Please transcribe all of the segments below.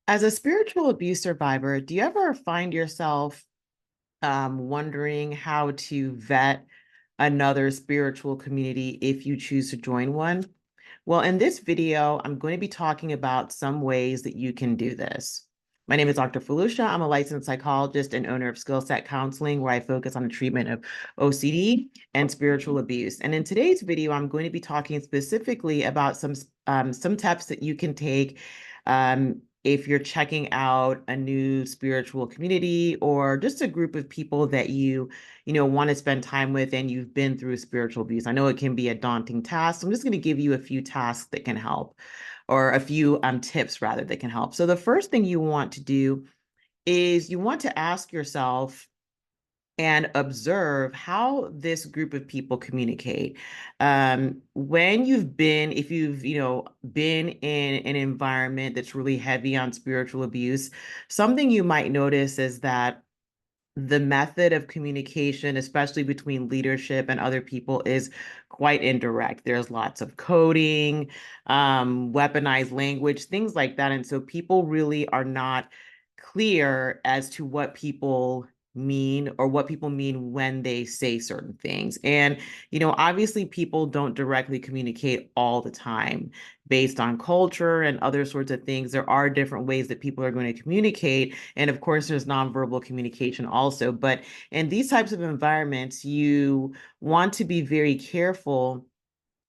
As a spiritual abuse survivor, do you ever find yourself wondering how to vet another spiritual community if you choose to join one? Well, in this video, I'm going to be talking about some ways that you can do this. My name is Dr. Felicia. I'm a licensed psychologist and owner of Skill Set Counseling, where I focus on the treatment of OCD and spiritual abuse. And in today's video, I'm going to be talking specifically about some steps that you can take if you're checking out a new spiritual community or just a group of people that you want to spend time with and you've been through spiritual abuse. I know it can be a daunting task. So I'm just going to give you a few tasks that can help, or a few tips rather that can help. So the first thing you want to do is you want to ask yourself and observe how this group of people communicate. If you've, been in an environment that's really heavy on spiritual abuse, something you might notice is that the method of communication, especially between leadership and other people, is quite indirect. There's lots of coding, weaponized language, things like that. And so people really are not clear as to what people mean or what people mean when they say certain things. And, obviously people don't directly communicate all the time based on culture and other sorts of things. There are different ways that people are going to communicate. And of course, there's nonverbal communication also. But in these types of environments, you want to be very careful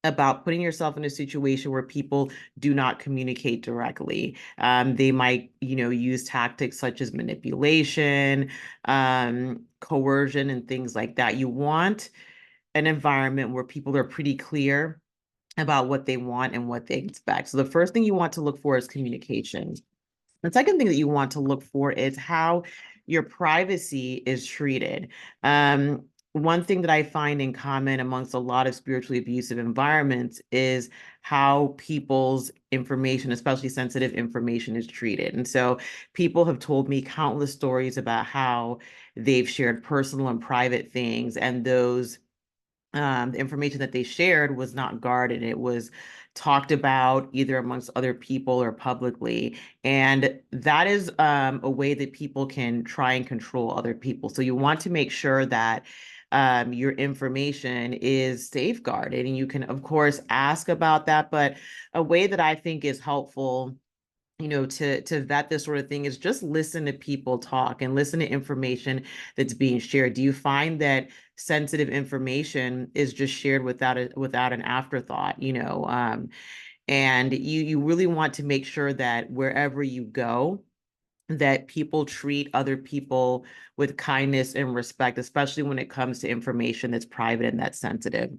about putting yourself in a situation where people do not communicate directly. They might, use tactics such as manipulation, coercion, and things like that. You want an environment where people are pretty clear about what they want and what they expect. So the first thing you want to look for is communication. The second thing that you want to look for is how your privacy is treated. One thing that I find in common amongst a lot of spiritually abusive environments is how people's information, especially sensitive information, is treated. And so people have told me countless stories about how they've shared personal and private things, and the information that they shared was not guarded. It was talked about either amongst other people or publicly. And that is a way that people can try and control other people. So you want to make sure that your information is safeguarded. And you can, of course, ask about that. But a way that I think is helpful, to vet this sort of thing, is just listen to people talk and listen to information that's being shared. Do you find that sensitive information is just shared without an afterthought? And you really want to make sure that wherever you go, that people treat other people with kindness and respect, especially when it comes to information that's private and that's sensitive.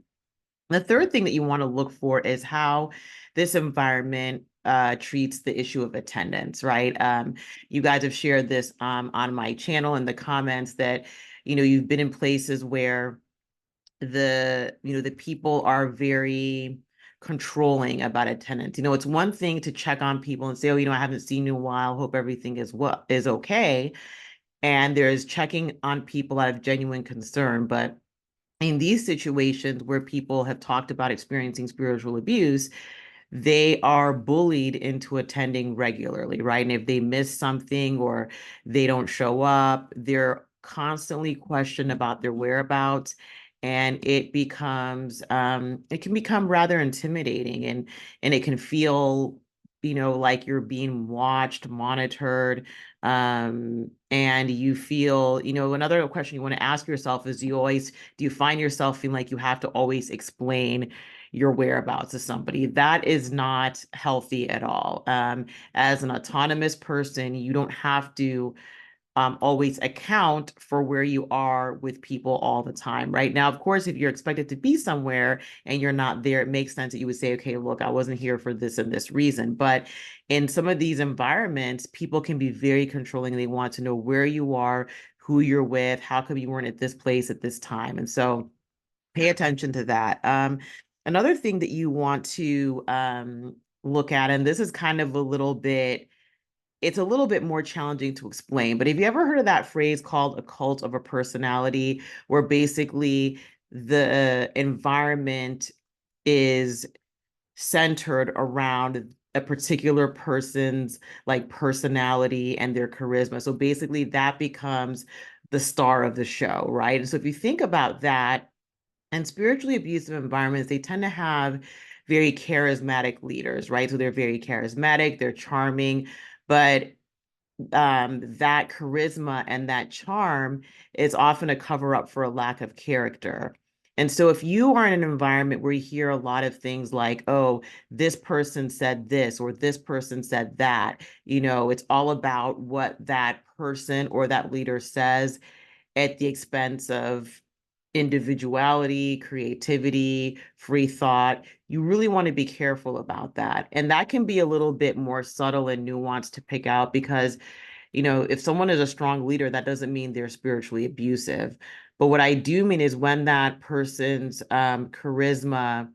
The third thing that you want to look for is how this environment treats the issue of attendance, right? You guys have shared this on my channel in the comments that, you've been in places where the people are very controlling about attendance. It's one thing to check on people and say, oh, I haven't seen you in a while, hope everything is okay. And there's checking on people out of genuine concern. But in these situations where people have talked about experiencing spiritual abuse, they are bullied into attending regularly, right? And if they miss something or they don't show up, they're constantly questioned about their whereabouts. And it can become rather intimidating, and it can feel, like you're being watched, monitored. And you feel, another question you want to ask yourself is, do you find yourself feeling like you have to always explain your whereabouts to somebody? That is not healthy at all. As an autonomous person, you don't have to always account for where you are with people all the time. Right now, of course, if you're expected to be somewhere and you're not there, it makes sense that you would say, okay, look, I wasn't here for this and this reason. But in some of these environments, people can be very controlling. They want to know where you are, who you're with, how come you weren't at this place at this time. And so pay attention to that. Another thing that you want to look at, and this is kind of it's a little bit more challenging to explain, but have you ever heard of that phrase called a cult of a personality, where basically the environment is centered around a particular person's like personality and their charisma. So basically that becomes the star of the show, right? And so if you think about that, and spiritually abusive environments, they tend to have very charismatic leaders, right? So they're very charismatic, they're charming, but that charisma and that charm is often a cover up for a lack of character. And so if you are in an environment where you hear a lot of things like, oh, this person said this or this person said that, it's all about what that person or that leader says at the expense of individuality, creativity, free thought. You really want to be careful about that. And that can be a little bit more subtle and nuanced to pick out because, if someone is a strong leader, that doesn't mean they're spiritually abusive. But what I do mean is when that person's charisma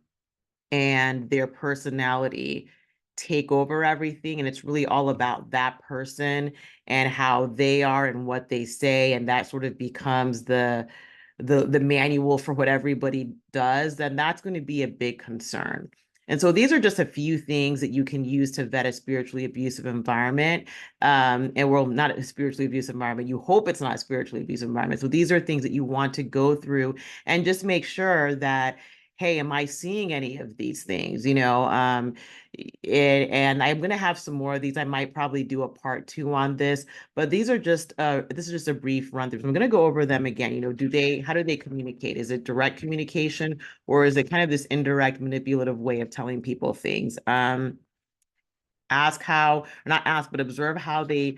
and their personality take over everything, and it's really all about that person and how they are and what they say, and that sort of becomes the manual for what everybody does, then that's going to be a big concern. And so these are just a few things that you can use to vet a spiritually abusive environment. And well, not a spiritually abusive environment. You hope it's not a spiritually abusive environment. So these are things that you want to go through and just make sure that, hey, am I seeing any of these things? And I'm going to have some more of these. I might probably do a part 2 on this, but this is just a brief run through. So I'm going to go over them again. How do they communicate? Is it direct communication, or is it kind of this indirect manipulative way of telling people things? Not ask, but observe how they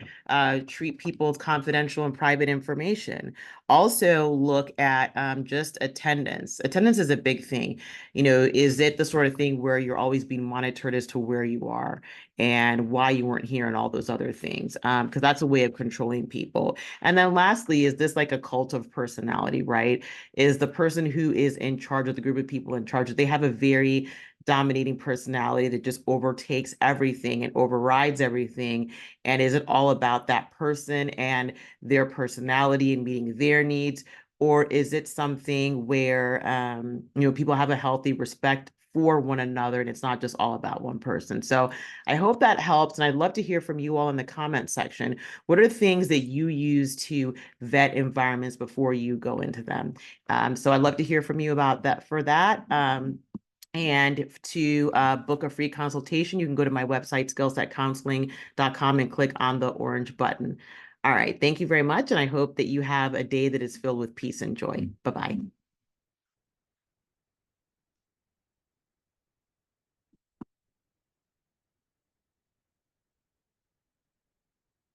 treat people's confidential and private information. Also look at just attendance. Attendance is a big thing. Is it the sort of thing where you're always being monitored as to where you are and why you weren't here and all those other things? Because that's a way of controlling people. And then lastly, is this like a cult of personality, right? Is the person who is in charge of the group of people in charge, they have a very dominating personality that just overtakes everything and overrides everything? And is it all about that person and their personality and meeting their needs? Or is it something where, people have a healthy respect for one another and it's not just all about one person? So I hope that helps. And I'd love to hear from you all in the comment section. What are things that you use to vet environments before you go into them? So I'd love to hear from you about that for that. And to book a free consultation, you can go to my website, skillsetcounseling.com, and click on the orange button. All right. Thank you very much. And I hope that you have a day that is filled with peace and joy. Bye-bye.